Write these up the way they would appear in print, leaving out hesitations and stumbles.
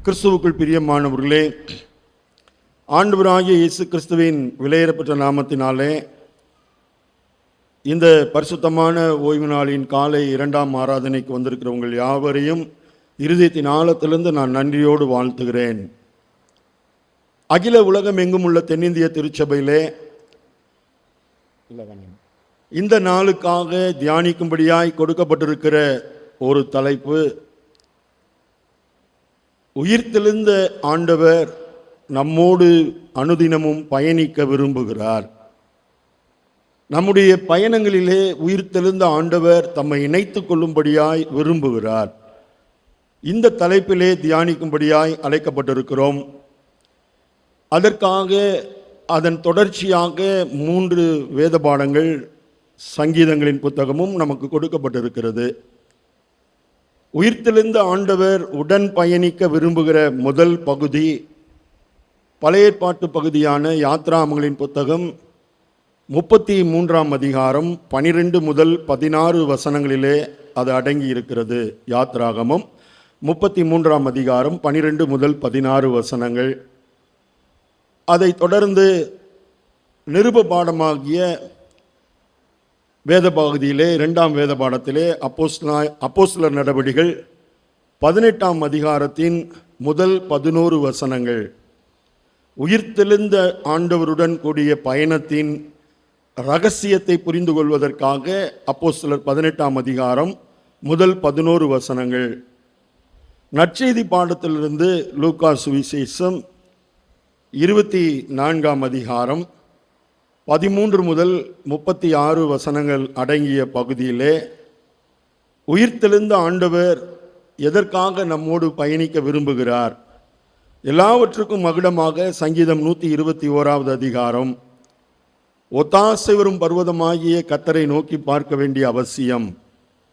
கிறிஸ்துவுக்குள் பிரியமானவர்களே, ஆண்டவராகிய இயேசு கிறிஸ்துவின் விலையேறப்பட்ட நாமத்தினாலே இந்த பரிசுத்தமான ஓய்வு நாளின் காலை 2ஆம் ஆராதனைக்கு வந்திருக்கிற உங்கள் யாவரையும் இருதயத்தின் ஆழத்திலிருந்து நான் நன்றியோடு வாழ்த்துகிறேன். அகில உலகம் எங்கும் உள்ள தென்னிந்திய திருச்சபையிலே இந்த நாளுக்காக தியானிக்கும்படியாய் கொடுக்கப்பட்டிருக்கிற ஒரு தலைப்பு, உயிர்த்தெழுந்த ஆண்டவர் நம்மோடு அனுதினமும் பயணிக்க விரும்புகிறார். நம்முடைய பயணங்களிலே உயிர்த்தெழுந்த ஆண்டவர் தம்மை இணைத்துக் கொள்ளும்படியாய் விரும்புகிறார். இந்த தலைப்பிலே தியானிக்கும்படியாய் அழைக்கப்பட்டிருக்கிறோம். அதற்காக அதன் தொடர்ச்சியாக 3 வேத பாடங்கள் சங்கீதங்களின் புத்தகமும் நமக்கு கொடுக்கப்பட்டிருக்கிறது. உயிர்த்தெழுந்த ஆண்டவர் உடன் பயணிக்க விரும்புகிற முதல் பகுதி பழைய ஏற்பாட்டு பகுதியான யாத்ராகமங்களின் புத்தகம் 33ஆம் அதிகாரம் 12 முதல் 16 வசனங்களிலே அது அடங்கி இருக்கிறது. யாத்ராகமம் 33ஆம் அதிகாரம் 12 முதல் 16 வசனங்கள். அதை தொடர்ந்து நிருப பாடமாகிய வேத பகுதியிலே 2ஆம் வேத பாடத்திலே அப்போஸ்தலர் நடவடிக்கைகள் 18ஆம் அதிகாரத்தின் முதல் 11 வசனங்கள், உயிர்த்தெழுந்த ஆண்டவருடன் கூடிய பயணத்தின் இரகசியத்தை புரிந்து கொள்வதற்காக அப்போஸ்தலர் 18ஆம் அதிகாரம் முதல் 11 வசனங்கள். நற்செய்தி பாடத்திலிருந்து லூக்கா சுவிசேஷம் 24ஆம் அதிகாரம் 13 முதல் 36 வசனங்கள் அடங்கிய பகுதியிலே உயிர்த்தெழுந்த ஆண்டவர் எதற்காக நம்மோடு பயணிக்க விரும்புகிறார், எல்லாவற்றுக்கும் மகுடமாக சங்கீதம் 121ஆவது அதிகாரம், ஒத்தாசை வரும் பர்வதமாகிய கர்த்தரை நோக்கி பார்க்க வேண்டிய அவசியம்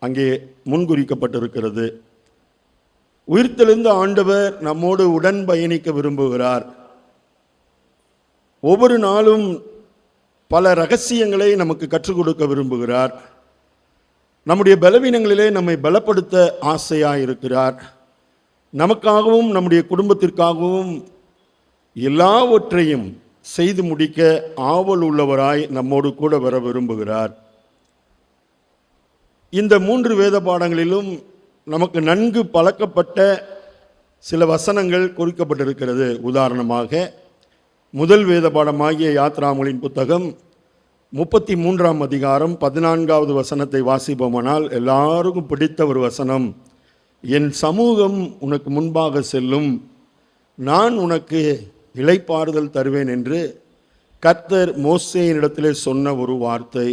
அங்கே முன்குறிக்கப்பட்டிருக்கிறது. உயிர்த்தெழுந்த ஆண்டவர் நம்மோடு உடன் பயணிக்க விரும்புகிறார். ஒவ்வொரு நாளும் பல ரகசியங்களை நமக்கு கற்றுக் கொடுக்க விரும்புகிறார். நம்முடைய பலவீனங்களிலே நம்மை பலப்படுத்த ஆசையாக இருக்கிறார். நமக்காகவும் நம்முடைய குடும்பத்திற்காகவும் எல்லாவற்றையும் செய்து முடிக்க ஆவல் உள்ளவராய் நம்மோடு கூட வர விரும்புகிறார். இந்த 3 வேத பாடங்களிலும் நமக்கு நன்கு பழக்கப்பட்ட சில வசனங்கள் குறிக்கப்பட்டிருக்கிறது. உதாரணமாக முதல் வேத பாடமாகிய யாத்ராகமங்களின் புத்தகம் 33ஆம் அதிகாரம் 14வது வசனத்தை வாசிப்போமானால் எல்லாருக்கும் பிடித்த ஒரு வசனம், என் சமூகம் உனக்கு முன்பாக செல்லும், நான் உனக்கு இளைப்பாறுதல் தருவேன் என்று கர்த்தர் மோசேயினிடத்திலே சொன்ன ஒரு வார்த்தை.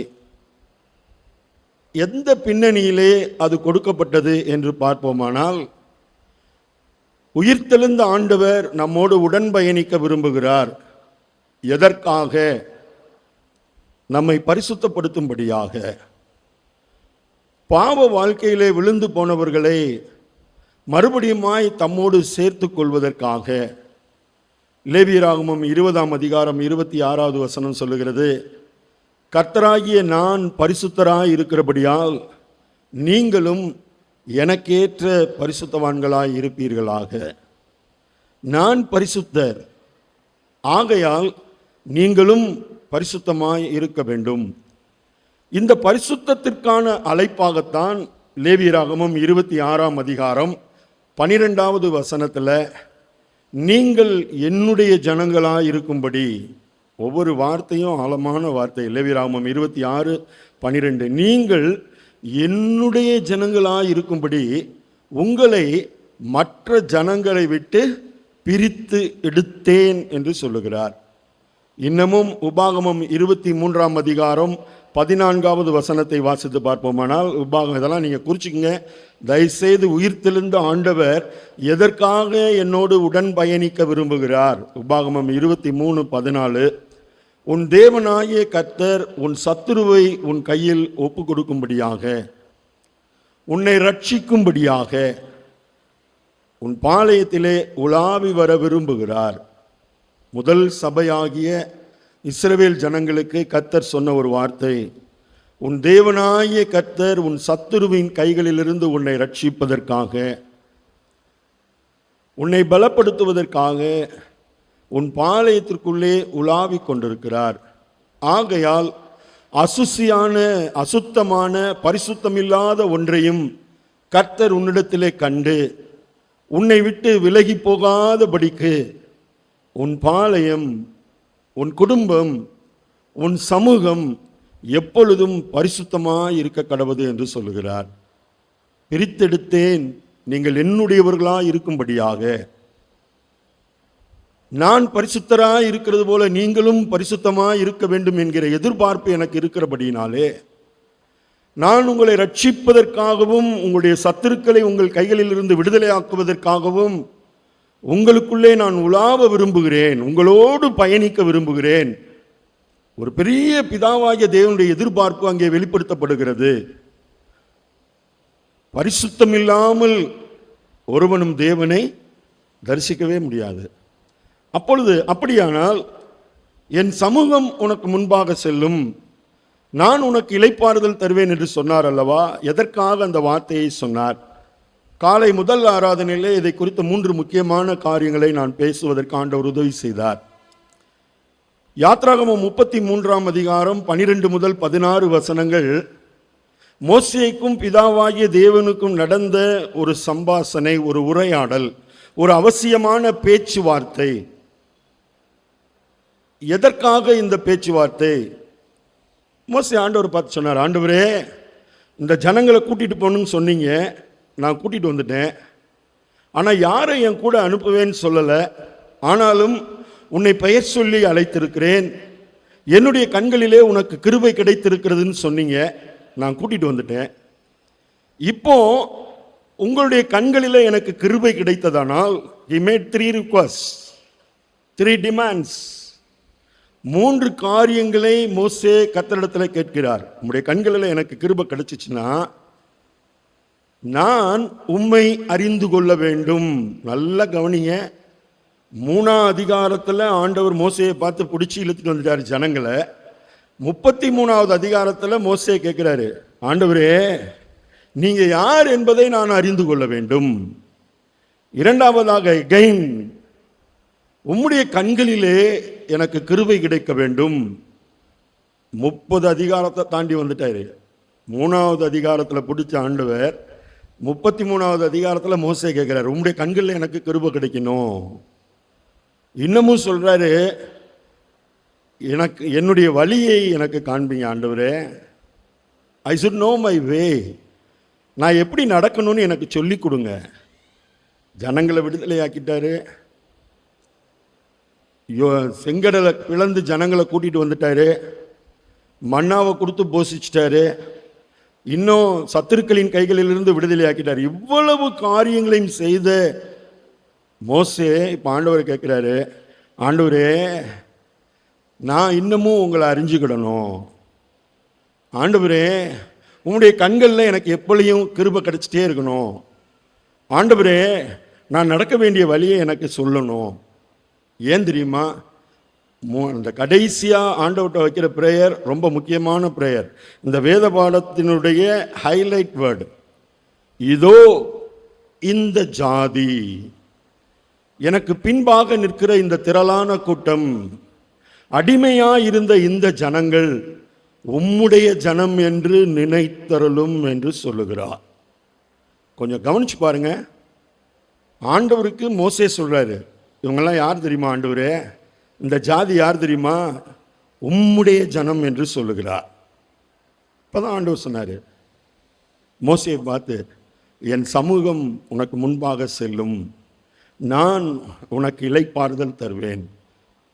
எந்த பின்னணியிலே அது கொடுக்கப்பட்டது என்று பார்ப்போமானால், உயிர்த்தெழுந்த ஆண்டவர் நம்மோடு உடன் பயணிக்க விரும்புகிறார். எதற்காக? நம்மை பரிசுத்தப்படுத்தும்படியாக. பாவ வாழ்க்கையிலே விழுந்து போனவர்களை மறுபடியுமாய் தம்மோடு சேர்த்து கொள்வதற்காக. லேவியராகமம் 20ஆம் அதிகாரம் 26வது வசனம் சொல்லுகிறது, கர்த்தராகிய நான் பரிசுத்தராய் இருக்கிறபடியால் நீங்களும் எனக்கேற்ற பரிசுத்தவான்களாய் இருப்பீர்களாக. நான் பரிசுத்தர், ஆகையால் நீங்களும் பரிசுத்தமாய் இருக்க வேண்டும். இந்த பரிசுத்தத்திற்கான அழைப்பாகத்தான் லேவியராகமம் 26ஆம் அதிகாரம் 12வது வசனத்தில் நீங்கள் என்னுடைய ஜனங்களாய் இருக்கும்படி, ஒவ்வொரு வார்த்தையும் ஆழமான வார்த்தை. லேவியராகமம் 26:12, நீங்கள் என்னுடைய ஜனங்களாய் இருக்கும்படி உங்களை மற்ற ஜனங்களை விட்டு பிரித்து எடுத்தேன் என்று சொல்லுகிறார். இன்னமும் உபாகமம் 23ஆம் அதிகாரம் 14வது வசனத்தை வாசித்து பார்ப்போமானால், உபாகம் இதெல்லாம் நீங்கள் குறிச்சிக்கங்க தயவுசெய்து. உயிர்த்தெழுந்த ஆண்டவர் எதற்காக என்னோடு உடன் பயணிக்க விரும்புகிறார்? உபாகமம் 23:14, உன் தேவனாகிய கர்த்தர் உன் சத்துருவை உன் கையில் ஒப்பு கொடுக்கும்படியாக, உன்னை ரட்சிக்கும்படியாக உன் பாளையத்திலே உலாவி வர விரும்புகிறார். முதல் சபையாகிய இஸ்ரவேல் ஜனங்களுக்கு கர்த்தர் சொன்ன ஒரு வார்த்தை, உன் தேவனாகிய கர்த்தர் உன் சத்துருவின் கைகளிலிருந்து உன்னை ரட்சிப்பதற்காக உன்னை பலப்படுத்துவதற்காக உன் பாளையத்திற்குள்ளே உலாவிக் கொண்டிருக்கிறார். ஆகையால் அசுத்தமான பரிசுத்தமில்லாத ஒன்றையும் கர்த்தர் உன்னிடத்திலே கண்டு உன்னை விட்டு விலகி போகாதபடிக்கு உன் பாளையம், உன் குடும்பம், உன் சமூகம் எப்பொழுதும் பரிசுத்தமாய் இருக்க கடவுது என்று சொல்லுகிறார். பிரித்தெடுத்தேன் நீங்கள் என்னுடையவர்களாய் இருக்கும்படியாக. நான் பரிசுத்தராய் இருக்கிறது போல நீங்களும் பரிசுத்தமாய் இருக்க வேண்டும் என்கிற எதிர்பார்ப்பு எனக்கு இருக்கிறபடினாலே நான் உங்களை ரட்சிப்பதற்காகவும் உங்களுடைய சத்துருக்களை உங்கள் கைகளில் இருந்து விடுதலையாக்குவதற்காகவும் உங்களுக்குள்ளே நான் உலாவ விரும்புகிறேன், உங்களோடு பயணிக்க விரும்புகிறேன். ஒரு பெரிய பிதாவாகிய தேவனுடைய எதிர்பார்ப்பு அங்கே வெளிப்படுத்தப்படுகிறது. பரிசுத்தம் இல்லாமல் ஒருவனும் தேவனை தரிசிக்கவே முடியாது. அப்பொழுது அப்படியானால் என் சமூகம் உனக்கு முன்பாக செல்லும், நான் உனக்கு இளைப்பாறுதல் தருவேன் என்று சொன்னார் அல்லவா? எதற்காக அந்த வார்த்தையை சொன்னார்? காலை முதல் ஆராதனையிலே இதை குறித்த 3 முக்கியமான காரியங்களை நான் பேசுவதற்கு ஆண்டவர் உதவி செய்தார். யாத்ராகமம் 33ஆம் அதிகாரம் 12 முதல் 16 வசனங்கள் மோசேக்கும் பிதாவாகிய தேவனுக்கும் நடந்த ஒரு சம்பாஷணை, ஒரு உரையாடல், ஒரு அவசியமான பேச்சுவார்த்தை. எதற்காக இந்த பேச்சுவார்த்தை? மோசே ஆண்டவர் பார்த்து சொன்னார், ஆண்டவரே இந்த ஜனங்களை கூட்டிட்டு போகணும்னு சொன்னீங்க, நான் கூட்டிட்டு வந்துட்டேன். ஆனால் யாரை என் கூட அனுப்புவேன்னு சொல்லலை. ஆனாலும் உன்னை பெயர் சொல்லி அழைத்திருக்கிறேன், என்னுடைய கண்களிலே உனக்கு கிருபை கிடைத்திருக்கிறதுன்னு சொன்னீங்க, நான் கூட்டிட்டு வந்துட்டேன். இப்போ உங்களுடைய கண்களிலே எனக்கு கிருபை கிடைத்ததானால், he made 3 requests, 3 demands. 3 காரியங்களை மோசே கர்த்தரிடத்தில் கேட்கிறார். உங்களுடைய கண்களில் எனக்கு கிருபை கிடைச்சிச்சுன்னா நான் உம்மை அறிந்து கொள்ள வேண்டும். நல்ல கவனிங்க, 3ஆம் அதிகாரத்தில் ஆண்டவர் மோசையை பார்த்து பிடிச்சி இழுத்துட்டு வந்துட்டார் ஜனங்களை. 33வது அதிகாரத்தில் மோசே கேட்கிறாரு, ஆண்டவரே நீங்க யார் என்பதை நான் அறிந்து கொள்ள வேண்டும். 2வதாக எகைன் உம்முடைய கண்களிலே எனக்கு கிருபை கிடைக்க வேண்டும். 30 அதிகாரத்தை தாண்டி வந்துட்டாரு. 3வது அதிகாரத்தில் பிடிச்ச ஆண்டவர் 33வது அதிகாரத்தில் மோசே கேட்கிறார், உம்முடைய கண்களில் எனக்கு கிருபை கிடைக்கணும். இன்னமும் சொல்றாரு, எனக்கு என்னுடைய வழியை எனக்கு காண்பீங்க ஆண்டவரே. ஐ சுட் நோ மை வே. நான் எப்படி நடக்கணும்னு எனக்கு சொல்லி கொடுங்க. ஜனங்களை விடுதலையாக்கிட்டாரு, செங்கடலை பிளந்து ஜனங்களை கூட்டிட்டு வந்துட்டாரு, மன்னாவை கொடுத்து போஷிச்சிட்டாரு, இன்னும் சத்துருக்களின் கைகளிலிருந்து விடுதலையாக்கிட்டார். இவ்வளவு காரியங்களையும் செய்த மோசே இப்போ ஆண்டவர் கேட்குறாரு, ஆண்டவரே நான் இன்னமும் உங்களை அறிஞ்சுக்கிடணும். ஆண்டவரே உங்களுடைய கண்களில் எனக்கு எப்பொழுதும் கிருபை கிடைச்சிட்டே இருக்கணும். ஆண்டவரே நான் நடக்க வேண்டிய வழியை எனக்கு சொல்லணும். ஏன் தெரியுமா? இந்த கடைசியாக ஆண்டவர்கிட்ட வைக்கிற ப்ரேயர் ரொம்ப முக்கியமான ப்ரேயர். இந்த வேத பாடத்தினுடைய ஹைலைட் வேர்டு, இதோ இந்த ஜாதி, எனக்கு பின்பாக நிற்கிற இந்த திரளான கூட்டம், அடிமையாயிருந்த இந்த ஜனங்கள் உம்முடைய ஜனம் என்று நினைத்தருளும் என்று சொல்லுகிறார். கொஞ்சம் கவனிச்சு பாருங்க. ஆண்டவருக்கு மோசே சொல்றாரு, இவங்கெல்லாம் யார் தெரியுமா ஆண்டவரே? இந்த ஜாதி யார் தெரியுமா? உம்முடைய ஜனம் என்று சொல்லுகிறார். இப்பதான் ஆண்டவர் சொன்னாரு மோசேயை பார்த்து, என் சமூகம் உனக்கு முன்பாக செல்லும், நான் உனக்கு இளைப்பாறுதல் தருவேன்.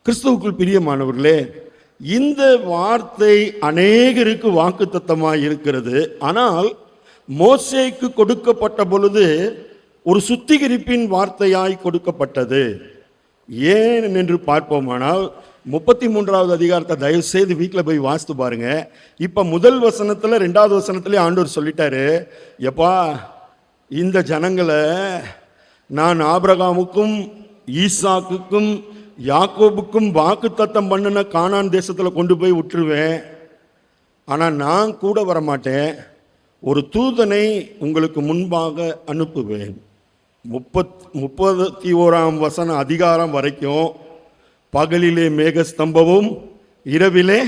கிறிஸ்துவுக்குள் பிரியமானவர்களே, இந்த வார்த்தை அநேகருக்கு வாக்குத்தத்தமாய் இருக்கிறது. ஆனால் மோசேக்கு கொடுக்கப்பட்ட பொழுது ஒரு சுத்திகரிப்பின் வார்த்தையாய் கொடுக்கப்பட்டது. ஏன் என்று பார்ப்போமானால் 33வது அதிகாரத்தை தயவு செய்து வீட்டில் போய் வாசித்து பாருங்க. இப்ப முதல் வசனத்துல 2வது வசனத்திலே ஆண்டவர் சொல்லிட்டாரு, எப்பா இந்த ஜனங்களை நான் ஆபிரகாமுக்கும் ஈசாக்குக்கும் யாக்கோபுக்கும் வாக்குத்தத்தம் பண்ணின கானான் தேசத்துல கொண்டு போய் விட்டுருவேன். ஆனா நான் கூட வரமாட்டேன், ஒரு தூதனை உங்களுக்கு முன்பாக அனுப்புவேன். 31ஆம் வசனம் அதிகாரம் வரைக்கும் பகலிலே மேகஸ்தம்பமும் இரவிலே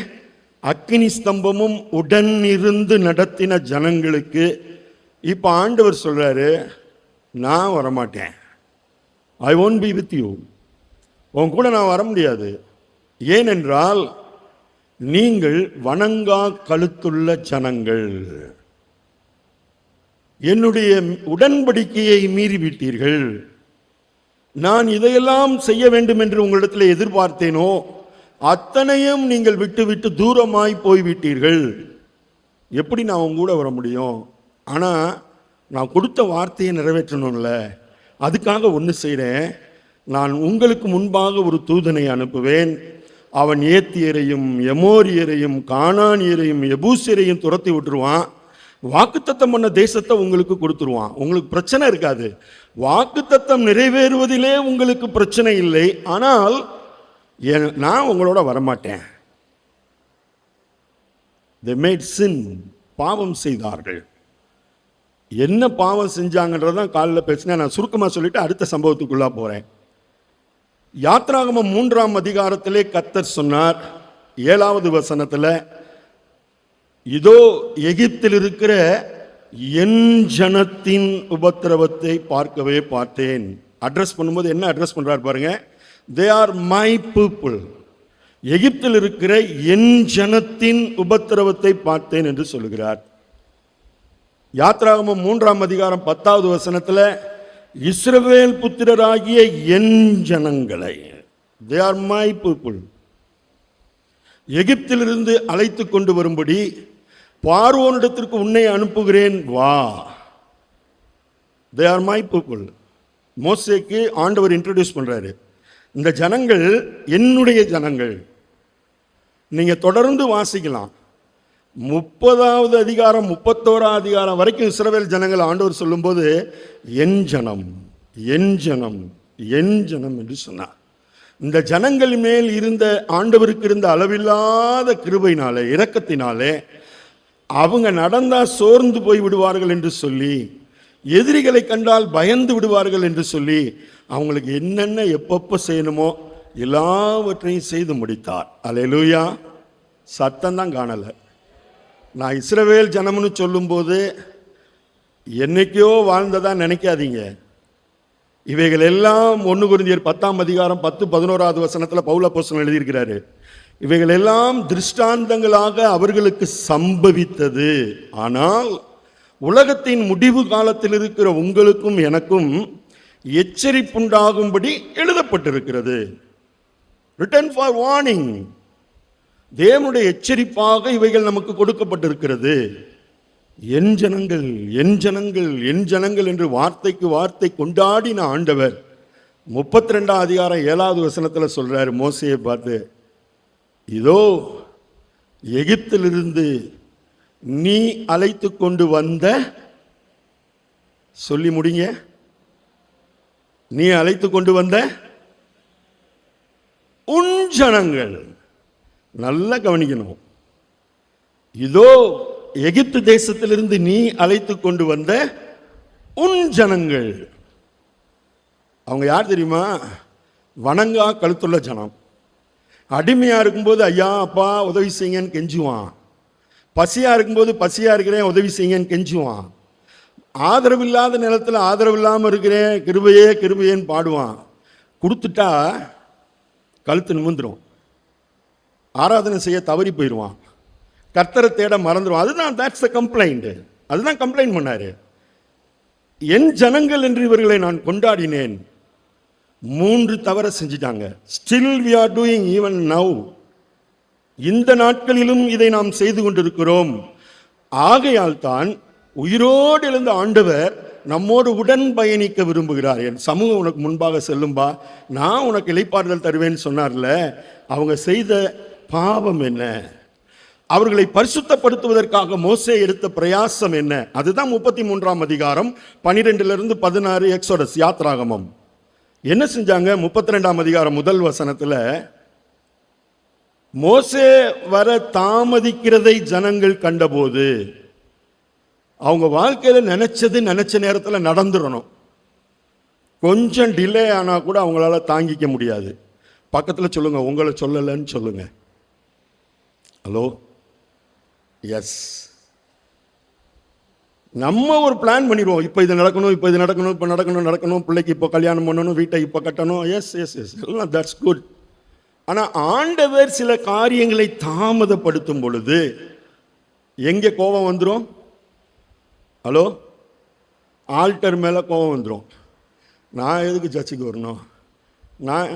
அக்கினி ஸ்தம்பமும் உடன் இருந்து நடத்தின ஜனங்களுக்கு இப்ப ஆண்டவர் சொல்றாரு, நான் வரமாட்டேன். ஐ won't be with you. உன் கூட நான் வர முடியாது. ஏனென்றால் நீங்கள் வணங்கா கழுத்துள்ள ஜனங்கள், என்னுடைய உடன்படிக்கையை மீறிவிட்டீர்கள். நான் இதையெல்லாம் செய்ய வேண்டும் என்று உங்களிடத்தில் எதிர்பார்த்தேனோ அத்தனையும் நீங்கள் விட்டு தூரமாய் போய்விட்டீர்கள். எப்படி நான் உங்க கூட வர முடியும்? ஆனால் நான் கொடுத்த வார்த்தையை நிறைவேற்றணும்ல, அதுக்காக ஒன்று செய்கிறேன். நான் உங்களுக்கு முன்பாக ஒரு தூதனை அனுப்புவேன். அவன் ஏத்தியரையும் எமோரியரையும் கானானியரையும் எபூசியரையும் துரத்தி விட்டுருவான். வாக்குத்தத்தம் பண்ண தேசத்தை உங்களுக்கு கொடுத்துருவான். உங்களுக்கு பிரச்சனை இருக்காது. வாக்குத்தத்தம் நிறைவேறுவதிலே உங்களுக்கு பிரச்சனை இல்லை. ஆனால் நான் உங்களோட வரமாட்டேன். They made sin. பாவம் செய்தார்கள். என்ன பாவம் செஞ்சாங்கன்றதான் காலையில் பேசினேன். நான் சுருக்கமாக சொல்லிட்டு அடுத்த சம்பவத்துக்குள்ளா போறேன். யாத்ராகமம் 3ஆம் அதிகாரத்திலே கர்த்தர் சொன்னார் 7வது வசனத்தில், இதோ எகிப்தில் இருக்கிற என் ஜனத்தின் உபத்திரவத்தை பார்க்கவே பார்த்தேன். அட்ரஸ் பண்ணும்போது என்ன அட்ரஸ் பண்றார் பாருங்க. They are my people. எகிப்தில் இருக்கிற என் ஜனத்தின் உபத்திரவத்தை பார்த்தேன் என்று சொல்லுகிறார். யாத்ராகமம் 3ஆம் அதிகாரம் 10வது வசனத்தில், இஸ்ரவேல் புத்திரராகிய என் ஜனங்களை, they are my people, எகிப்திலிருந்து அழைத்து கொண்டு வரும்படி பார்வோனிடத்திற்கு உன்னை அனுப்புகிறேன், வா. they are my people. மோசேக்கு ஆண்டவர் இன்ட்ரோடியூஸ் பண்றாரு, இந்த ஜனங்கள் என்னுடைய ஜனங்கள். நீங்க தொடர்ந்து வாசிக்கலாம். 30வது அதிகாரம் 31ஆம் அதிகாரம் வரைக்கும் இஸ்ரவேல் ஜனங்கள் ஆண்டவர் சொல்லும்போது என் ஜனம் என் ஜனம் என் ஜனம் என்று சொன்னார். இந்த ஜனங்கள் மேல் இருந்த ஆண்டவருக்கு இருந்த அளவில்லாத கிருபையினாலே இரக்கத்தினாலே அவங்க நடந்தா சோர்ந்து போய் விடுவார்கள் என்று சொல்லி, எதிரிகளை கண்டால் பயந்து விடுவார்கள் என்று சொல்லி அவங்களுக்கு என்னென்ன எப்பப்போ செய்யணுமோ எல்லாவற்றையும் செய்து முடித்தார். அல்லேலூயா. சத்தம் தான் காணலை. நான் இஸ்ரவேல் ஜனம்னு சொல்லும்போது என்னைக்கோ வாழ்ந்ததா நினைக்காதீங்க. இவைகள் எல்லாம் 1 கொரிந்தியர் 10ஆம் அதிகாரம் 10-11வது வசனத்தில் பவுல் அப்போஸ்தலன் எழுதியிருக்கிறாரு. இவைகள் எல்லாம் திருஷ்டாந்தங்களாக அவர்களுக்கு சம்பவித்தது. ஆனால் உலகத்தின் முடிவு காலத்தில் இருக்கிற உங்களுக்கும் எனக்கும் எச்சரிப்புண்டாகும்படி எழுதப்பட்டிருக்கிறது. Return for warning. தேவனுடைய எச்சரிப்பாக இவைகள் நமக்கு கொடுக்கப்பட்டிருக்கிறது. என் ஜனங்கள் என் ஜனங்கள் என் ஜனங்கள் என்று வார்த்தைக்கு வார்த்தை கொண்டாடின ஆண்டவர் 32ஆம் அதிகாரம் 7வது வசனத்தில் சொல்றாரு மோசேயை பார்த்து, இதோ எகிப்திலிருந்து நீ அழைத்து கொண்டு வந்த, சொல்லி முடிங்க, நீ அழைத்து கொண்டு வந்த உன் ஜனங்கள். நல்லா கவனிக்கணும். இதோ எகிப்து தேசத்திலிருந்து நீ அழைத்து கொண்டு வந்த உன் ஜனங்கள். அவங்க யார் தெரியுமா? வணங்கா கழுத்துள்ள ஜனம். அடிமையா இருக்கும்போது ஐயா அப்பா உதவி செய்யுங்கன்னு கெஞ்சுவான். பசியா இருக்கும்போது பசியா இருக்கிறேன் உதவி செய்யுங்கன்னு கெஞ்சுவான். ஆதரவில்லாத நிலத்தில் ஆதரவில்லாமல் இருக்கிறேன் கிருபையே கிருபையேன்னு பாடுவான். கொடுத்துட்டா கழுத்து நிமிந்துடும். ஆராதனை செய்ய தவறி போயிடுவான். கர்த்தரை தேட மறந்துடுவான். அதுதான் that's the complaint. அதுதான் கம்ப்ளைண்ட் பண்ணாரு. என் ஜனங்கள் என்று இவர்களை நான் கொண்டாடினேன். 3 தவற செஞ்சிட்டாங்க. Still we are doing even now. இந்த நாட்களிலும் இதை நாம் செய்து கொண்டிருக்கிறோம். ஆகையால் தான் உயிரோடு எழுந்த ஆண்டவர் நம்மோடு உடன் பயணிக்க விரும்புகிறார். என் சமூகம் உனக்கு முன்பாக செல்லும்பா, நான் உனக்கு இளைப்பாறுதல் தருவேன்னு சொன்னார்ல. அவங்க செய்த பாவம் என்ன? அவர்களை பரிசுத்தப்படுத்துவதற்காக மோசே எடுத்த பிரயாசம் என்ன? அதுதான் 33ஆம் அதிகாரம் 12-16 எக்ஸோடஸ் யாத்ராகமம். என்ன செஞ்சாங்க? 32ஆம் அதிகாரம் 1 வசனத்துல மோசே வர தாமதிக்கிறதை ஜனங்கள் கண்டபோது, அவங்க வாழ்க்கையில நினைச்சது நினைச்ச நேரத்தில் நடந்துடணும். கொஞ்சம் டிலே ஆனால் கூட அவங்களால தாங்கிக்க முடியாது. பக்கத்தில் சொல்லுங்க, உங்களை சொல்லலைன்னு சொல்லுங்க. Hello, yes. நம்ம ஒரு பிளான் பண்ணிடுவோம், இப்போ இது நடக்கணும், இப்போ இது நடக்கணும், இப்போ நடக்கணும், பிள்ளைக்கு இப்போ கல்யாணம் பண்ணணும், வீட்டை இப்போ கட்டணும். எஸ் எஸ் எஸ், எல்லாம் தட்ஸ் குட். ஆனால் ஆண்டவர் சில காரியங்களை தாமதப்படுத்தும் பொழுது எங்கே கோபம் வந்துடும்? ஹலோ, ஆல்டர் மேலே கோபம் வந்துடும். நான் எதுக்கு சர்ச்சுக்கு வரணும்? நான்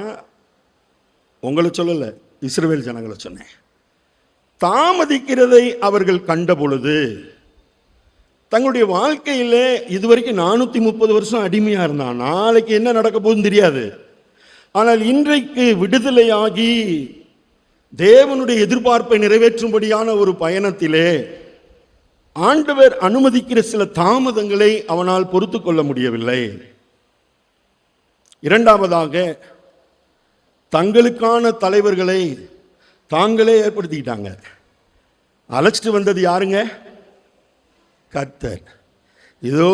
உங்களை சொல்லலை, இஸ்ரவேல் ஜனங்களை சொன்னேன். தாமதிக்கிறதை அவர்கள் கண்ட பொழுது தங்களுடைய வாழ்க்கையில் இதுவரைக்கும் 430 வருஷம் அடிமையாக இருந்தான். நாளைக்கு என்ன நடக்க போகுதுன்னு தெரியாது. ஆனால் இன்றைக்கு விடுதலையாகி தேவனுடைய எதிர்பார்ப்பை நிறைவேற்றும்படியான ஒரு பயணத்திலே ஆண்டவர் அனுமதிக்கிற சில தாமதங்களை அவனால் பொறுத்து கொள்ள முடியவில்லை. இரண்டாவதாக, தங்களுக்கான தலைவர்களை தாங்களே ஏற்படுத்திக்கிட்டாங்க. அழைச்சிட்டு வந்தது யாருங்க? கர்த்தர். இதோ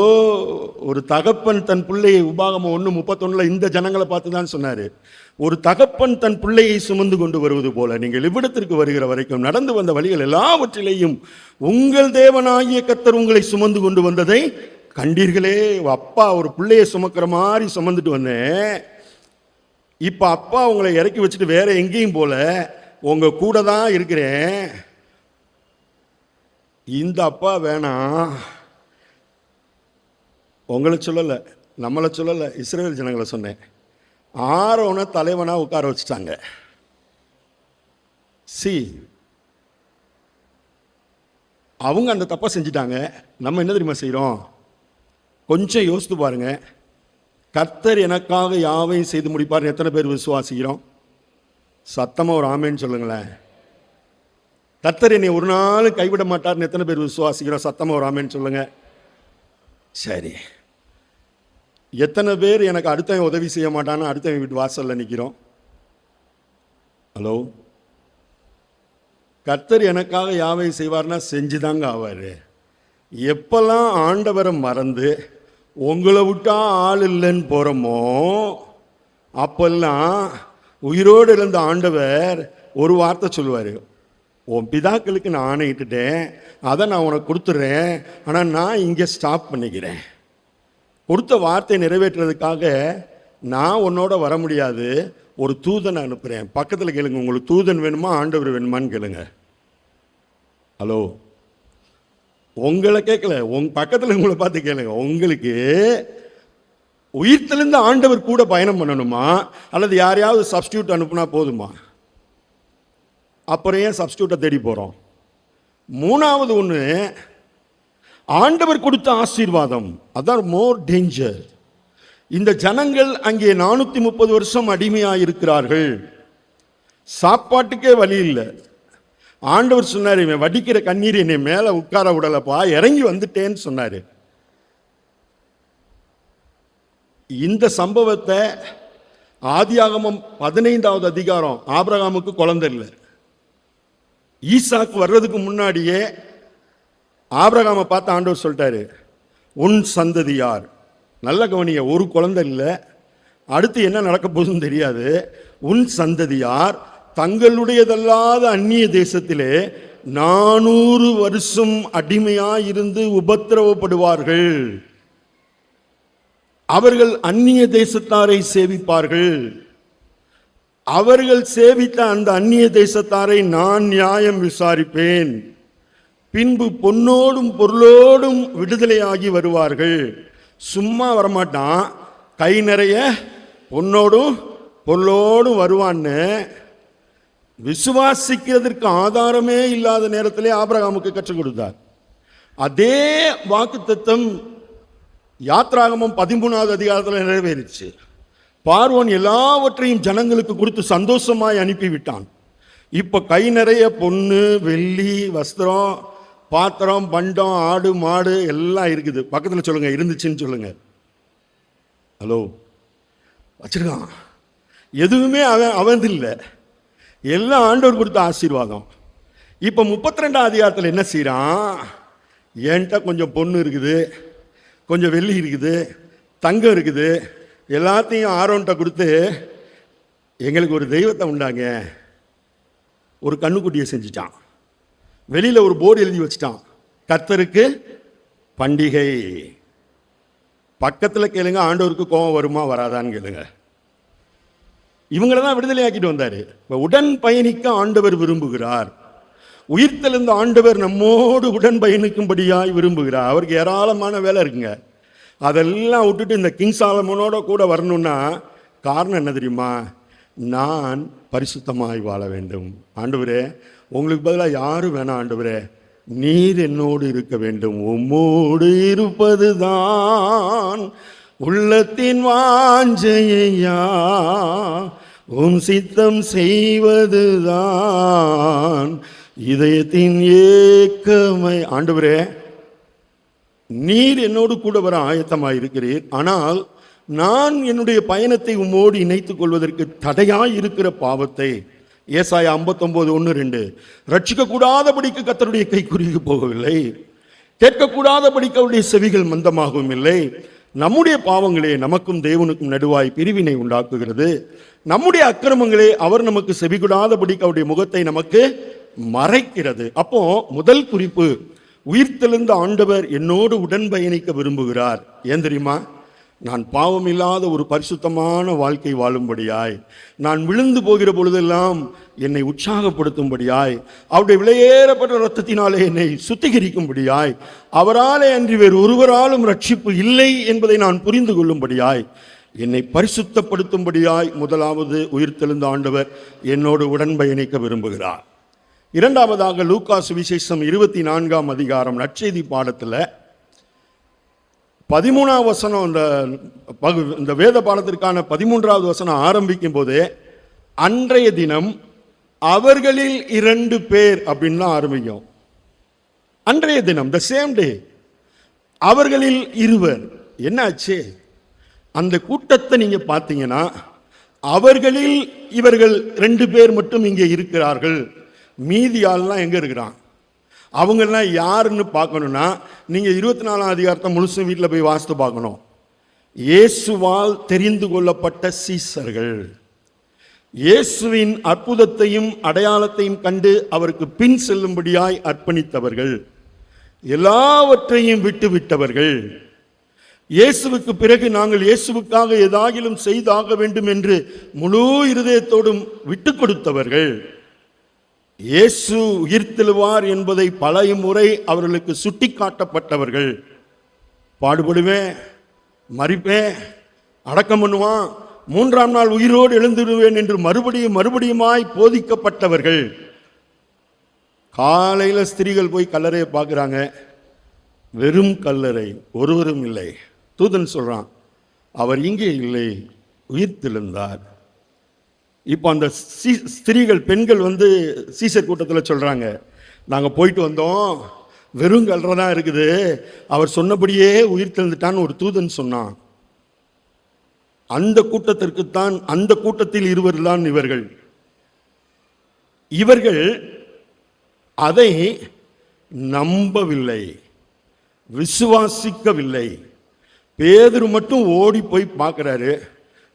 ஒரு தகப்பன் தன் பிள்ளையை, உபாகமம் 1:31 இந்த ஜனங்களை பார்த்து தான் சொன்னார், ஒரு தகப்பன் தன் பிள்ளையை சுமந்து கொண்டு வருவது போல நீங்கள் இவ்விடத்திற்கு வருகிற வரைக்கும் நடந்து வந்த வழிகள் எல்லாவற்றிலேயும் உங்கள் தேவனாகிய கர்த்தர் உங்களை சுமந்து கொண்டு வந்ததை கண்டீர்களே. அப்பா ஒரு பிள்ளையை சுமக்கிற மாதிரி சுமந்துட்டு வந்தேன். இப்போ அப்பா உங்களை இறக்கி வச்சுட்டு வேற எங்கேயும் போல, உங்க கூட தான் இருக்கிறேன். இந்த அப்பா வேணாம். உங்களை சொல்லலை, நம்மளை சொல்லலை, இஸ்ரவேல் ஜனங்களை சொன்னேன். ஆரோனை தலைவனாக உட்கார வச்சுட்டாங்க. அவங்க அந்த தப்பை செஞ்சிட்டாங்க. நம்ம என்ன தெரியுமா செய்கிறோம்? கொஞ்சம் யோசித்து பாருங்க. கர்த்தர் எனக்காக யாவையும் செய்து முடிப்பார் எத்தனை பேர் விசுவாசிக்கிறோம்? சத்தமாக ஒரு ஆமேன்னு சொல்லுங்களேன். கர்த்தர் என்னை ஒரு நாள் கைவிட மாட்டார்னு எத்தனை பேர் விசுவாசிக்கிறோம்? சத்தமாக ஒரு ஆமேன்னு சொல்லுங்க. சரி, எத்தனை பேர் எனக்கு அடுத்தவன் உதவி செய்ய மாட்டான்னு அடுத்தவன் வீட்டு வாசலில் நிற்கிறோம்? ஹலோ, கர்த்தர் எனக்காக யாவை செய்வார்னா செஞ்சுதாங்க ஆவார். எப்பெல்லாம் ஆண்டவரை மறந்து உங்களை விட்டா ஆள் இல்லைன்னு போகிறோமோ அப்பெல்லாம் உயிரோடு இருந்த ஆண்டவர் ஒரு வார்த்தை சொல்லுவார், உன் பிதாக்களுக்கு நான் ஆணையிட்டுட்டேன், அதை நான் உனக்கு கொடுத்துட்றேன், ஆனால் நான் இங்கே ஸ்டாப் பண்ணிக்கிறேன். கொடுத்த வார்த்தை நிறைவேற்றுறதுக்காக நான் உன்னோட வர முடியாது, ஒரு தூதனை அனுப்புகிறேன். பக்கத்தில் கேளுங்க, உங்களுக்கு தூதன் வேணுமா ஆண்டவர் வேணுமான்னு கேளுங்க. ஹலோ, உங்களை கேட்கல, பக்கத்தில் உங்களை பார்த்து கேளுங்க. உங்களுக்கு உயிர்த்தெழுந்த ஆண்டவர் கூட பயணம் பண்ணணுமா, அல்லது யாரையாவது சப்ஸ்டியூட் அனுப்புனா போதுமா? அப்புறம் ஏன் சப்ஸ்டியூட்டை தேடி போகிறோம்? மூணாவது ஒன்று, ஆண்டவர் கொடுத்த ஆசீர்வாதம், அதான் மோர் டேஞ்சர். இந்த ஜனங்கள் அங்கே 430 வருஷம் அடிமையாக இருக்கிறார்கள். சாப்பாட்டுக்கே வழி இல்லை. ஆண்டவர் சொன்னார், இவன் வடிக்கிற கண்ணீர் என்னை மேலே உட்கார விடலப்பா, இறங்கி வந்துட்டேன்னு சொன்னார். இந்த சம்பவத்தை ஆதியாகமம் 15வது அதிகாரம், ஆபிரகாமுக்கு குழந்தை இல்லை, ஈசாக்கு வர்றதுக்கு முன்னாடியே ஆபிரகாமை பார்த்து ஆண்டவர் சொல்லிட்டாரு, உன் சந்ததியார். நல்ல கவனிய, ஒரு குழந்தை இல்லை, அடுத்து என்ன நடக்க போகுதுன்னு தெரியாது. உன் சந்ததியார் தங்களுடையதல்லாத அந்நிய தேசத்திலே 400 வருஷம் அடிமையாயிருந்து உபத்திரவப்படுவார்கள். அவர்கள் அந்நிய தேசத்தாரை சேவிப்பார்கள். அவர்கள் சேவித்த அந்த அந்நிய தேசத்தாரை நான் நியாயம் விசாரிப்பேன். பின்பு பொன்னோடும் பொருளோடும் விடுதலையாகி வருவார்கள். சும்மா வரமாட்டான், கை நிறைய பொன்னோடும் பொருளோடும் வருவான்னு விசுவாசிக்கிறதுக்கு ஆதாரமே இல்லாத நேரத்திலே ஆபிரகாமுக்கு கற்றுக் கொடுத்தார். அதே வாக்குத்தத்தம் யாத்ராகமம் 13வது அதிகாரத்தில் நிறைவேறிச்சு. பார்வோன் எல்லாவற்றையும் ஜனங்களுக்கு கொடுத்து சந்தோஷமாய் அனுப்பிவிட்டான். இப்போ கை நிறைய பொண்ணு, வெள்ளி, வஸ்திரம், பாத்திரம், பண்டம், ஆடு மாடு எல்லாம் இருக்குது. பக்கத்தில் சொல்லுங்க, இருந்துச்சுன்னு சொல்லுங்க. ஹலோ, வச்சிருக்கான். எதுவுமே அவன் இல்லை, எல்லாம் ஆண்டவர் கொடுத்த ஆசீர்வாதம். இப்போ 32வது அதிகாரத்தில் என்ன செய்யறான்? என்கிட்ட கொஞ்சம் பொண்ணு இருக்குது, கொஞ்சம் வெள்ளி இருக்குது, தங்கம் இருக்குது, எல்லாத்தையும் ஆரோன்ட்ட கொடுத்து எங்களுக்கு ஒரு தெய்வத்தை உண்டாங்க. ஒரு கண்ணுக்குட்டியை செஞ்சுட்டான். வெளியில் ஒரு போர்டு எழுதி வச்சுட்டான், கர்த்தருக்கு பண்டிகை. பக்கத்தில் கேளுங்க, ஆண்டவருக்கு கோபம் வருமா வராதான்னு கேளுங்க. இவங்களை தான் விடுதலை ஆக்கிட்டு வந்தார். இப்போ உடன் பயணிக்க ஆண்டவர் விரும்புகிறார். உயிர்த்தெழுந்த ஆண்டவர் நம்மோடு உடன் பயணிக்கும்படியாய் விரும்புகிறார். அவருக்கு ஏராளமான வேலை இருக்குங்க. அதெல்லாம் விட்டுட்டு இந்த கிங் சாலமோனோட கூட வரணும்னா காரணம் என்ன தெரியுமா? நான் பரிசுத்தமாய் வாழ வேண்டும். ஆண்டவரே, உங்களுக்கு பதிலாக யாரும் வேணாம் ஆண்டவரே, நீர் என்னோடு இருக்க வேண்டும். உம்மோடு இருப்பது தான் உள்ளத்தின் வாஞ்சையா, உம் சித்தம் செய்வதுதான் இதயத்தின் ஏக்கமை. ஆண்டவரே, நீர் என்னோடு கூட வர ஆயத்தமாய் இருக்கிறீர். ஆனால் நான் என்னுடைய பயணத்தை உம்மோடு இணைத்துக் கொள்வதற்கு தடையாய் இருக்கிற பாவத்தை, ஏசாயா 59:1-2, ரட்சிக்க கூடாதபடிக்கு கர்த்தருடைய கை குறுகி போகவில்லை, கேட்கக்கூடாதபடிக்கு அவருடைய செவிகள் மந்தமாகவும் இல்லை. நம்முடைய பாவங்களே நமக்கும் தேவனுக்கும் நடுவாய் பிரிவினை உண்டாக்குகிறது. நம்முடைய அக்கிரமங்களே அவர் நமக்கு செவிகூடாதபடிக்கு அவருடைய முகத்தை நமக்கு மறைக்கிறது. அப்போ முதல் குறிப்பு, உயிர்த்தெழுந்த ஆண்டவர் என்னோடு உடன் பயணிக்க விரும்புகிறார். ஏன் தெரியுமா? நான் பாவம் இல்லாத ஒரு பரிசுத்தமான வாழ்க்கை வாழும்படியாய், நான் விழுந்து போகிற பொழுதெல்லாம் என்னை உற்சாகப்படுத்தும்படியாய், அவருடைய விலையேறப்பட்ட இரத்தத்தினாலே என்னை சுத்திகரிக்கும்படியாய், அவராலே அன்றி வேறு ஒருவராலும் ரட்சிப்பு இல்லை என்பதை நான் புரிந்து கொள்ளும்படியாய், என்னை பரிசுத்தப்படுத்தும்படியாய் முதலாவது உயிர்த்தெழுந்த ஆண்டவர் என்னோடு உடன் பயணிக்க விரும்புகிறார். இரண்டாவதாக லூக்கா சுவிசேஷம் 24ஆம் அதிகாரம் நற்செய்தி பாடத்தில் 13ஆம் வசனம், இந்த வேத பாடத்திற்கான 13வது வசனம் ஆரம்பிக்கும் போதே அன்றைய தினம் அவர்களில் 2 பேர் அப்படின்னு தான் ஆரம்பிக்கும். அன்றைய தினம், த சேம் டே, அவர்களில் 2. என்னாச்சு? அந்த கூட்டத்தை நீங்க பார்த்தீங்கன்னா அவர்களில் இவர்கள் 2 பேர் மட்டும் இங்கே இருக்கிறார்கள். மீதி ஆள்லாம் எங்க இருக்கிறான்? அவங்கெல்லாம் யாருன்னு பார்க்கணும்னா நீங்க 24ஆம் அதிகாரத்தை முழுசும் வீட்டில் போய் வாசித்து பார்க்கணும். இயேசுவால் தெரிந்து கொள்ளப்பட்ட சீசர்கள், இயேசுவின் அற்புதத்தையும் அடையாளத்தையும் கண்டு அவருக்கு பின் செல்லும்படியாய் அர்ப்பணித்தவர்கள், எல்லாவற்றையும் விட்டுவிட்டவர்கள், இயேசுவுக்கு பிறகு நாங்கள் இயேசுவுக்காக ஏதாகிலும் செய்தாக வேண்டும் என்று முழு இருதயத்தோடும் விட்டு கொடுத்தவர்கள், இயேசு உயிர்த்தெழுவார் என்பதை பல முறை அவர்களுக்கு சுட்டி காட்டப்பட்டவர்கள், பாடுபடுவேன், மரிப்பேன், அடக்கம் பண்ணுவான், 3ஆம் நாள் உயிரோடு எழுந்துடுவேன் என்று மறுபடியுமாய் போதிக்கப்பட்டவர்கள். காலையில் ஸ்திரீகள் போய் கல்லறையை பார்க்குறாங்க, வெறும் கல்லறை, ஒருவரும் இல்லை. தூதன் சொல்றான், அவர் இங்கே இல்லை, உயிர்த்தெழுந்தார். இப்போ அந்த ஸ்திரீகள், பெண்கள் சீசர் கூட்டத்தில் சொல்றாங்க, நாங்கள் போயிட்டு வந்தோம், வெறும் கல்லறை தான் இருக்குது, அவர் சொன்னபடியே உயிர்த்தெழுந்துட்டான்னு ஒரு தூதன் சொன்னான். அந்த கூட்டத்திற்குத்தான், அந்த கூட்டத்தில் 2 தான் இவர்கள். இவர்கள் அதை நம்பவில்லை, விசுவாசிக்கவில்லை. பேதுரு மட்டும் ஓடி போய் பார்க்கிறாரு,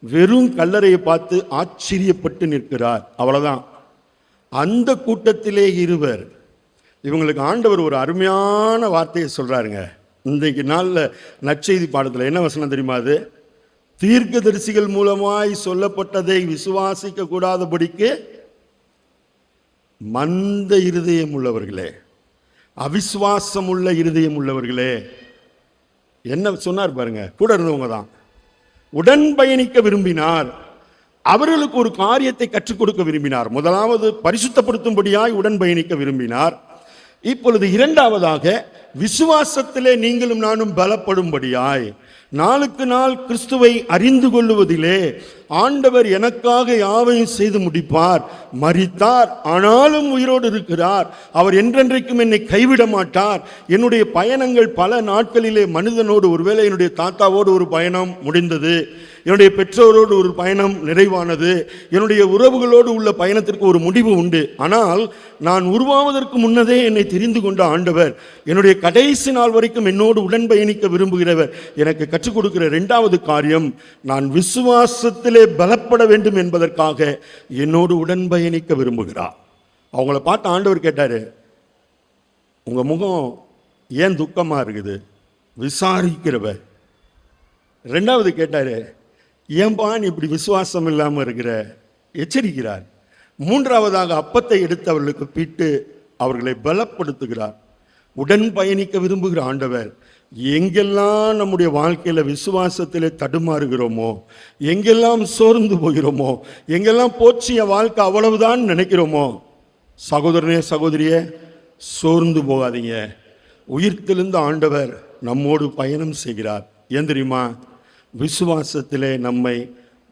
வெறும் கல்லறையை பார்த்து ஆச்சரியப்பட்டு நிற்கிறார். அவ்வளவுதான். அந்த கூட்டத்திலே 2. இவங்களுக்கு ஆண்டவர் ஒரு அருமையான வார்த்தையை சொல்றாருங்க. இன்றைக்கு நாளில் நற்செய்தி பாடத்தில் என்ன வசனம் தெரியுமா? அது தீர்க்கதரிசிகள் மூலமாய் சொல்லப்பட்டதை விசுவாசிக்க கூடாதபடிக்கு மந்த இருதயம் உள்ளவர்களே, அவிசுவாசம் உள்ள இருதயம் உள்ளவர்களே. என்ன சொன்னார் பாருங்க, கூட இருந்தவங்க தான். உடன் பயணிக்க விரும்பினார், அவர்களுக்கு ஒரு காரியத்தை கற்றுக் கொடுக்க விரும்பினார். முதலாவது பரிசுத்தப்படுத்தும்படியாய் உடன் பயணிக்க விரும்பினார். இப்பொழுது இரண்டாவதாக விசுவாசத்திலே நீங்களும் நானும் பலப்படும்படியாய், நாளுக்கு நாள் கிறிஸ்துவை அறிந்து கொள்ளுவதிலே ஆண்டவர் எனக்காக யாவையும் செய்து முடிப்பார், மரித்தார் ஆனாலும் உயிரோடு இருக்கிறார், அவர் என்றென்றைக்கும் என்னை கைவிட மாட்டார். என்னுடைய பயணங்கள் பல நாட்களிலே மனிதனோடு, ஒருவேளை என்னுடைய தாத்தாவோடு ஒரு பயணம் முடிந்தது, என்னுடைய பெற்றோரோடு ஒரு பயணம் நிறைவானது, என்னுடைய உறவுகளோடு உள்ள பயணத்திற்கு ஒரு முடிவு உண்டு. ஆனால் நான் உருவாவதற்கு முன்னதே என்னை தெரிந்து கொண்ட ஆண்டவர், என்னுடைய கடைசி நாள் வரைக்கும் என்னோடு உடன் பயணிக்க விரும்புகிறவர், எனக்கு எனக்கு கற்றுக் கொடுக்கிற இரண்டாவது காரியம், நான் விசுவாசத்திலே பலப்பட வேண்டும் என்பதற்காக என்னோடு உடன் பயணிக்க விரும்புகிறார். அவங்கள பார்த்து ஆண்டவர் கேட்டாரு, உங்க முகம் ஏன் துக்கமா இருக்குது? விசாரிக்கிறவர். ரெண்டாவது கேட்டாரு, ஏன்பா நீ இப்படி விசுவாசம் இல்லாமல் இருக்கிற? எச்சரிக்கிறார். மூன்றாவதாக அப்பத்தை எடுத்து அவர்களுக்கு பிட்டு அவர்களை பலப்படுத்துகிறார். உடன் பயணிக்க விரும்புகிற ஆண்டவர் எங்கெல்லாம் நம்முடைய வாழ்க்கையில விசுவாசத்திலே தடுமாறுகிறோமோ, எங்கெல்லாம் சோர்ந்து போகிறோமோ, எங்கெல்லாம் போச்சு என் வாழ்க்கை அவ்வளவுதான் நினைக்கிறோமோ, சகோதரனே சகோதரியே சோர்ந்து போகாதீங்க. உயிர்த்தெழுந்த ஆண்டவர் நம்மோடு பயணம் செய்கிறார். ஏன் தெரியுமா? விசுவாசத்திலே நம்மை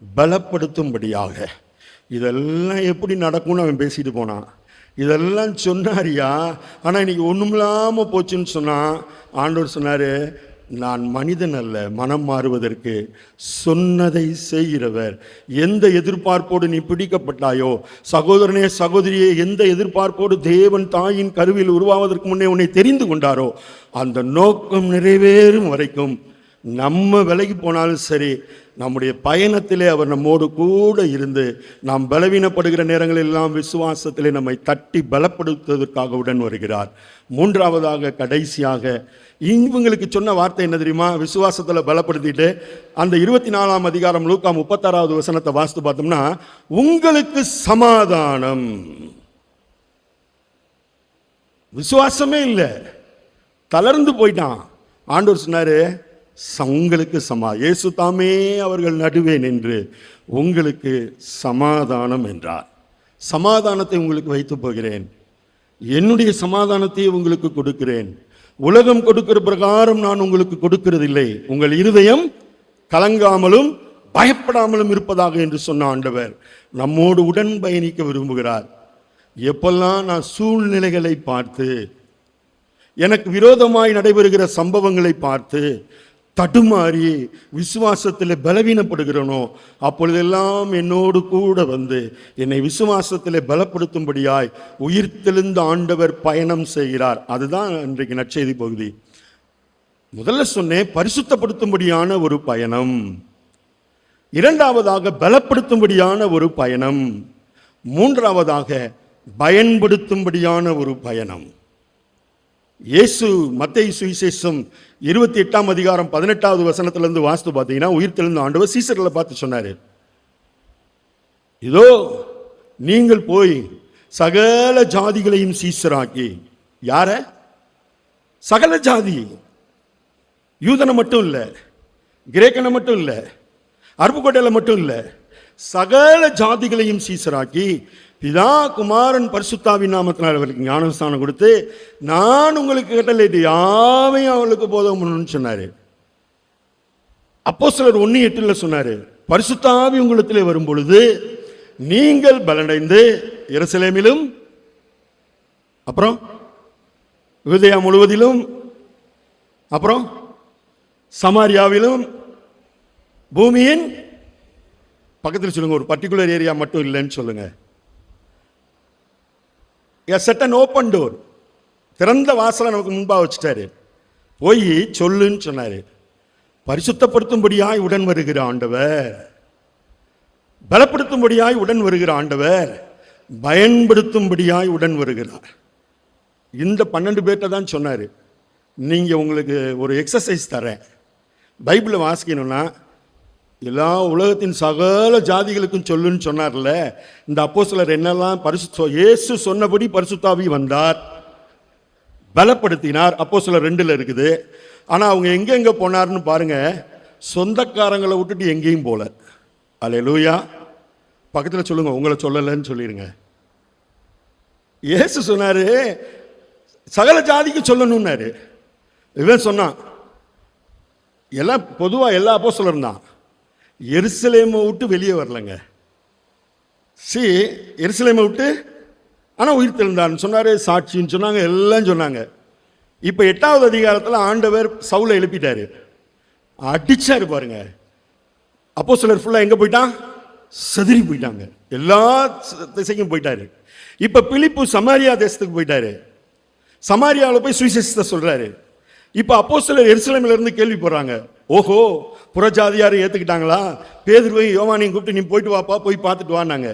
பலப்படுத்தும்படியாக. இதெல்லாம் எப்படி நடக்கும்னு அவன் பேசிட்டு போனான். இதெல்லாம் சொன்னாரியா, ஆனால் இன்னைக்கு ஒன்றும் இல்லாமல் போச்சுன்னு சொன்னான். ஆண்டவர் சொன்னார், நான் மனிதன் அல்ல, மனம் மாறுவதற்கு சொன்னதை செய்கிறவர். எந்த எதிர்பார்ப்போடு நீ பிடிக்கப்பட்டாயோ, சகோதரனே சகோதரியே, எந்த எதிர்பார்ப்போடு தேவன் தாயின் கருவில் உருவாவதற்கு முன்னே உன்னை தெரிந்து கொண்டாரோ, அந்த நோக்கம் நிறைவேறும் வரைக்கும் நம்ம விலகி போனாலும் சரி, நம்முடைய பயணத்திலே அவர் நம்மோடு கூட இருந்து நாம் பலவீனப்படுகிற நேரங்களெல்லாம் விசுவாசத்திலே நம்மை தட்டி பலப்படுத்துவதற்காக உடன் வருகிறார். மூன்றாவதாக கடைசியாக இவங்களுக்கு சொன்ன வார்த்தை என்ன தெரியுமா? விசுவாசத்தில் பலப்படுத்திட்டு அந்த 24ஆம் அதிகாரம் லூக்கா 36வது வசனத்தை வாசித்து பார்த்தோம்னா, உங்களுக்கு சமாதானம். விசுவாசமே இல்லை, தளர்ந்து போயிட்டான். ஆண்டவர் சொன்னாரு, உங்களுக்கு இயேசு தாமே அவர்கள் நடுவே நின்று உங்களுக்கு சமாதானம் என்றார். சமாதானத்தை உங்களுக்கு வைத்து போகிறேன், என்னுடைய சமாதானத்தை உங்களுக்கு கொடுக்கிறேன். உலகம் கொடுக்கிற பிரகாரம் நான் உங்களுக்கு கொடுக்கிறதில்லை. உங்கள் இருதயம் கலங்காமலும் பயப்படாமலும் இருப்பதாக என்று சொன்ன ஆண்டவர் நம்மோடு உடன் பயணிக்க விரும்புகிறார். எப்பெல்லாம் நான் சூழ்நிலைகளை பார்த்து, எனக்கு விரோதமாய் நடைபெறுகிற சம்பவங்களை பார்த்து தடுமாறி விசுவாசத்தில் பலவீனப்படுகிறனோ, அப்பொழுதெல்லாம் என்னோடு கூட வந்து என்னை விசுவாசத்தில் பலப்படுத்தும்படியாய் உயிர்த்தெழுந்த ஆண்டவர் பயணம் செய்கிறார். அதுதான் இன்றைக்கு நற்செய்தி பகுதி. முதல்ல சொன்னேன், பரிசுத்தப்படுத்தும்படியான ஒரு பயணம். இரண்டாவதாக பலப்படுத்தும்படியான ஒரு பயணம். மூன்றாவதாக பயன்படுத்தும்படியான ஒரு பயணம். இயேசு மத்தேயு சுவிசேஷம் 28ஆம் அதிகாரம் 18வது வசனத்திலிருந்து வாசித்து பார்த்தீங்கன்னா, உயிர்த்தெழுந்த ஆண்டவர் சீசர்களை பார்த்து சொன்னாரு, இதோ நீங்கள் போய் சகல ஜாதிகளையும் சீசராக்கி. யார? சகல ஜாதி. யூதனை மட்டும் இல்லை, கிரேக்கனை மட்டும் இல்லை, அருப்புக்கோட்டையில் மட்டும் இல்லை, சகல ஜாதிகளையும் சீசராக்கி பிதா குமாரன் பரிசுத்தாவின் நாமத்தினால் அவர்களுக்கு ஞானஸ்தானம் கொடுத்து, நான் உங்களுக்கு கட்டளையிட்டு யாவையும் அவளுக்கு போதகம் பண்ணணும்னு சொன்னாரு. அப்போஸ்தலர் 1:8 சொன்னாரு, பரிசுத்தாவி உங்களிடத்திலே வரும் பொழுது நீங்கள் பலனடைந்து எருசலேமிலும், அப்புறம் யூதேயா முழுவதிலும், அப்புறம் சமாரியாவிலும், பூமியின் பக்கத்தில் சொல்லுங்க, ஒரு பர்டிகுலர் ஏரியா மட்டும் இல்லைன்னு சொல்லுங்க. செட் அன் ஓப்பன் டோர், திறந்த வாசலை நமக்கு முன்பாக வச்சுட்டாரு. போய் சொல்லுன்னு சொன்னாரு. பரிசுத்தப்படுத்தும்படியாய் உடன் வருகிற ஆண்டவர், பலப்படுத்தும்படியாய் உடன் வருகிற ஆண்டவர், பயன்படுத்தும்படியாய் உடன் வருகிறார். இந்த 12 பேர்ட்ட தான் சொன்னாரு, நீங்க உங்களுக்கு ஒரு எக்ஸசைஸ் தரேன். பைபிளை வாசிக்கணும்னா எல்லா உலகத்தின் சகல ஜாதிகளுக்கும் சொல்லுன்னு சொன்னார்ல. இந்த அப்போஸ்தலர் என்னெல்லாம் இயேசு சொன்னபடி பரிசுத்தாவி வந்தார், பலப்படுத்தினார். அப்போஸ்தலர் 2ல் இருக்குது. ஆனா அவங்க எங்க போனார்னு பாருங்க. சொந்தக்காரங்களை விட்டுட்டு எங்கேயும் போல. அல்லேலூயா. பக்கத்தில் சொல்லுங்க, உங்களை சொல்லலைன்னு சொல்லிடுங்க. இயேசு சொன்னாரு சகல ஜாதிக்கு சொல்லணும்னாரு. இவன் சொன்னான், எல்லாம் பொதுவா எல்லா அப்போஸ்தலரும் தான். எருசலேமை விட்டு வெளியே வரலங்க. எருசலேமை விட்டு, ஆனால் உயிர்த்தெழுந்தார்னு சொன்னாரு, சாட்சின்னு சொன்னாங்க, எல்லாம் சொன்னாங்க. இப்போ 8வது அதிகாரத்தில் ஆண்டவர் சவுலை எழுப்பிட்டாரு, அடிச்சாரு பாருங்க. அப்போஸ்தலர் ஃபுல்லாக எங்கே போயிட்டான்? செதறி போயிட்டாங்க, எல்லா திசைக்கும் போயிட்டாரு. இப்போ பிலிப்பு சமாரியா தேசத்துக்கு போயிட்டாரு. சமாரியாவில் போய் சுவிசேஷத்தை சொல்றாரு. இப்போ அப்போஸ்தலர் எருசலேமில் இருந்து கேள்வி போடுறாங்க, ஓ ஓஹோ, புறஜாதியாரை ஏற்றுக்கிட்டாங்களா? பேதுருவை யோவானையும் கூப்பிட்டு நீ போயிட்டு வாப்பா, போய் பார்த்துட்டு வான்னாங்க.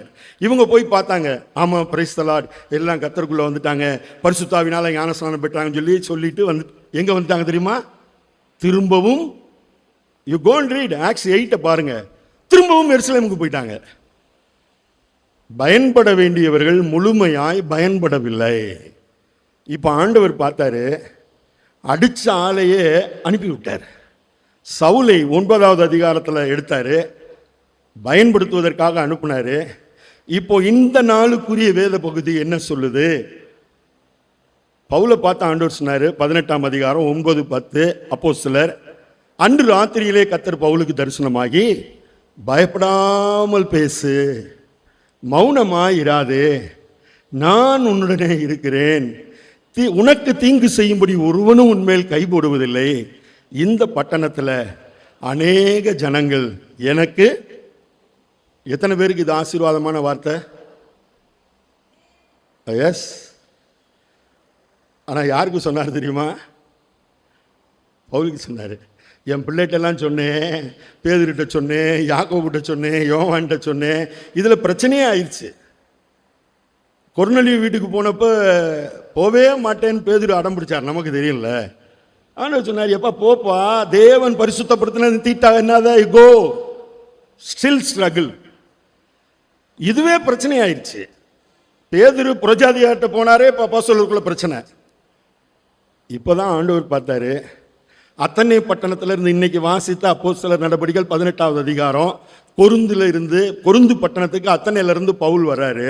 இவங்க போய் பார்த்தாங்க. ஆமாம், பிரைஸ் தி லார்ட், எல்லாம் கர்த்தருக்குள்ளே வந்துட்டாங்க, பரிசுத்தாவினால ஞானஸ்நானம் பெற்றாங்கன்னு சொல்லிட்டு வந்து எங்கே வந்துட்டாங்க தெரியுமா? திரும்பவும் you go and read Acts 8 பாருங்க. திரும்பவும் எருசலேமுக்கு போயிட்டாங்க. பயன்பட வேண்டியவர்கள் முழுமையாய் பயன்படவில்லை. இப்போ ஆண்டவர் பார்த்தாரு, அடிச்ச ஆளையே அனுப்பி விட்டார். சவுலை 9வது அதிகாரத்தில் எடுத்தாரு, பயன்படுத்துவதற்காக அனுப்புனாரு. இப்போ இந்த நாளுக்குரிய வேத பகுதி என்ன சொல்லுது? பவுலை பார்த்து ஆண்டவர் சொன்னார், 18ஆம் அதிகாரம் 9-10. அப்போஸ்தலர், அன்று ராத்திரியிலே கர்த்தர் பவுலுக்கு தரிசனமாகி, பயப்படாமல் பேசு, மௌனமாய் இராதே, நான் உன்னுடனே இருக்கிறேன், உனக்கு தீங்கு செய்யும்படி ஒருவனும் உன்மேல் கை போடுவதில்லை, இந்த பட்டணத்தில் அநேக ஜனங்கள் எனக்கு. எத்தனை பேருக்கு இது ஆசீர்வாதமான வார்த்தை? எஸ். ஆனால் யாருக்கு சொன்னார் தெரியுமா? பவுலுக்கு சொன்னார். என் பிள்ளைகிட்டெல்லாம் சொன்னேன், பேதுருகிட்ட சொன்னேன், யாக்கோபுகிட்ட சொன்னேன், யோவான்கிட்ட சொன்னேன். இதில் பிரச்சனையே ஆயிடுச்சு. கொர்நேலியு வீட்டுக்கு போனப்போ போவே மாட்டேன்னு பேதுரு அடம் பிடிச்சார், நமக்கு தெரியல. ஆனால் சொன்னார், எப்பா போப்பா, தேவன் பரிசுத்தப்படுத்தினது தீட்டா என்னதா, கோ. Still struggle. இதுவே பிரச்சனை ஆயிடுச்சு. பேதுரு புறஜாதியார்ட்ட போனாரே, இப்போ அப்போஸ்தலருக்குள்ள பிரச்சனை. இப்போதான் ஆண்டவர் பார்த்தாரு, அத்தனை பட்டணத்தில் இருந்து இன்னைக்கு வாசித்த அப்போஸ்தலர் நடபடிகள் 18வது அதிகாரம், கொருந்து பட்டணத்துக்கு அத்தனையிலிருந்து பவுல் வர்றாரு.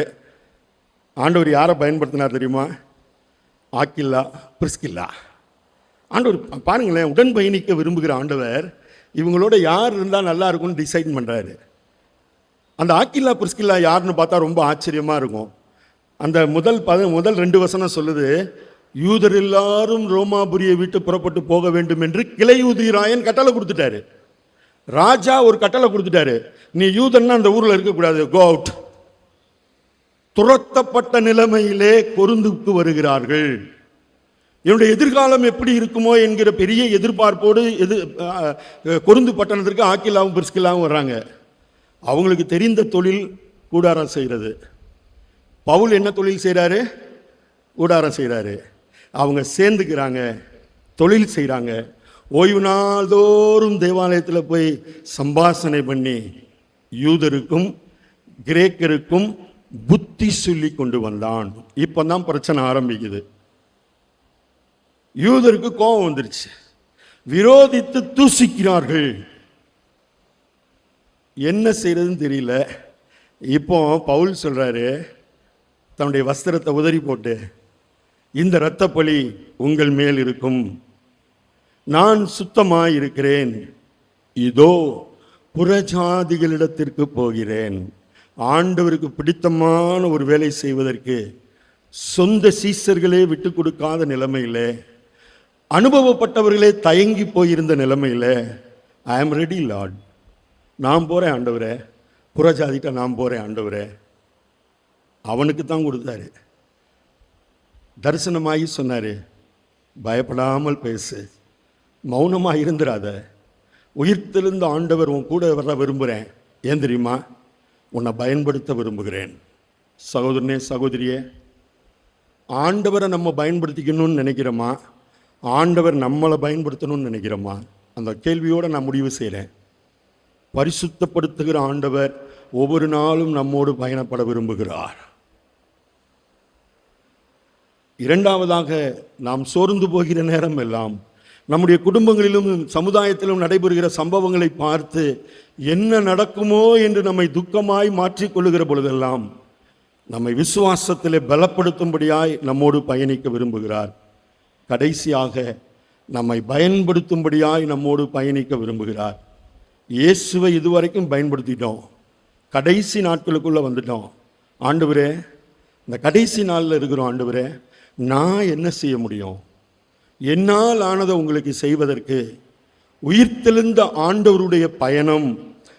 ஆண்டவர் யாரை பயன்படுத்தினார் தெரியுமா? Aquila, Priscilla. ஆண்டவர் பாருங்களேன், உடன் பயணிக்க விரும்புகிற ஆண்டவர் இவங்களோட யார் இருந்தால் நல்லா இருக்கும்னு டிசைட் பண்ணுறாரு. அந்த ஆக்கில்லா பிரிஸ்கில்லா யாருன்னு பார்த்தா ரொம்ப ஆச்சரியமாக இருக்கும். அந்த முதல் 2 வசனம் சொல்லுது, யூதர் எல்லாரும் ரோமாபுரியை விட்டு புறப்பட்டு போக வேண்டும் என்று கிளையூதிராயன் கட்டளை கொடுத்துட்டாரு. ராஜா ஒரு கட்டளை கொடுத்துட்டாரு, நீ யூதன்னா அந்த ஊரில் இருக்கக்கூடாது, கோ அவுட். துரத்தப்பட்ட நிலைமையிலே கொருந்துக்கு வருகிறார்கள். என்னுடைய எதிர்காலம் எப்படி இருக்குமோ என்கிற பெரிய எதிர்பார்ப்போடு கொருந்து பட்டணத்திற்கு ஆக்கில்லாவும் பிரிஸ்கில்லாவும் வர்றாங்க. அவங்களுக்கு தெரிந்த தொழில் கூடாரம் செய்கிறது. பவுல் என்ன தொழில் செய்கிறாரு? கூடாரம் செய்கிறாரு. அவங்க சேர்ந்துக்கிறாங்க, தொழில் செய்கிறாங்க. ஓய்வு நாள் தோறும் தேவாலயத்தில் போய் சம்பாஷணை பண்ணி யூதருக்கும் கிரேக்கருக்கும் புத்தி சொல்லி கொண்டு வந்தான். இப்போ தான் பிரச்சனை ஆரம்பிக்குது. யூதருக்கு கோபம் வந்துருச்சு, விரோதித்து தூசிக்கிறார்கள். என்ன செய்யறதுன்னு தெரியல. இப்போ பவுல் சொல்றாரு, தன்னுடைய வஸ்திரத்தை உதறி போட்டு, இந்த இரத்தப்பழி உங்கள் மேல் இருக்கும், நான் சுத்தமாய் இருக்கிறேன், இதோ புறஜாதிகளிடத்திற்கு போகிறேன். ஆண்டவருக்கு பிடித்தமான ஒரு வேலை செய்வதற்கு சொந்த சீசர்களே விட்டு கொடுக்காத நிலைமையில், அனுபவப்பட்டவர்களே தயங்கி போயிருந்த நிலைமையில், ஐ ஆம் ரெடி லார்ட், நான் போகிறேன் ஆண்டவரே, புறஜாதிட்ட நான் போகிறேன் ஆண்டவரே. அவனுக்கு தான் கொடுத்தாரு. தரிசனமாகி சொன்னார், பயப்படாமல் பேசு, மௌனமாக இருந்துடாத, உயிர்த்தெழுந்த ஆண்டவர் உன் கூட வர விரும்புகிறேன். ஏன் தெரியுமா? உன்னை பயன்படுத்த விரும்புகிறேன். சகோதரனே, சகோதரியே, ஆண்டவரை நம்ம பயன்படுத்திக்கணும்னு நினைக்கிறோமா? ஆண்டவர் நம்மளை பயன்படுத்தணும்னு நினைக்கிறோமா? அந்த கேள்வியோடு நான் முடிவு செய்கிறேன். பரிசுத்தப்படுத்துகிற ஆண்டவர் ஒவ்வொரு நாளும் நம்மோடு பயணப்பட விரும்புகிறார். இரண்டாவதாக, நாம் சோர்ந்து போகிற நேரம் எல்லாம் நம்முடைய குடும்பங்களிலும் சமுதாயத்திலும் நடைபெறுகிற சம்பவங்களை பார்த்து என்ன நடக்குமோ என்று நம்மை துக்கமாய் மாற்றிக்கொள்ளுகிற பொழுதெல்லாம் நம்மை விசுவாசத்திலே பலப்படுத்தும்படியாய் நம்மோடு பயணிக்க விரும்புகிறார். கடைசியாக நம்மை பயன்படுத்தும்படியாய் நம்மோடு பயணிக்க விரும்புகிறார். இயேசுவை இதுவரைக்கும் பயன்படுத்திட்டோம், கடைசி நாட்களுக்குள்ளே வந்துட்டோம். ஆண்டவரே, இந்த கடைசி நாளில் இருக்கிறோம். ஆண்டவரே, நான் என்ன செய்ய முடியும்? என்னால் ஆனதை உங்களுக்கு செய்வதற்கு உயிர்த்தெழுந்த ஆண்டவருடைய பயணம்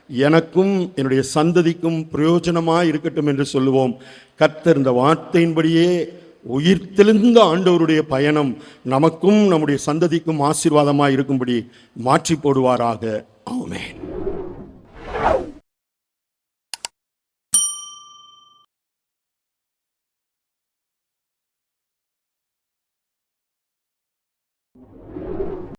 எனக்கும் என்னுடைய சந்ததிக்கும் பிரயோஜனமாக இருக்கட்டும் என்று சொல்லுவோம். கர்த்தர் இந்த வார்த்தையின்படியே உயிர்த்தெழுந்த ஆண்டவருடைய பயணம் நமக்கும் நம்முடைய சந்ததிக்கும் ஆசீர்வாதமாய் இருக்கும்படி மாற்றி போடுவாராக. ஆமென்.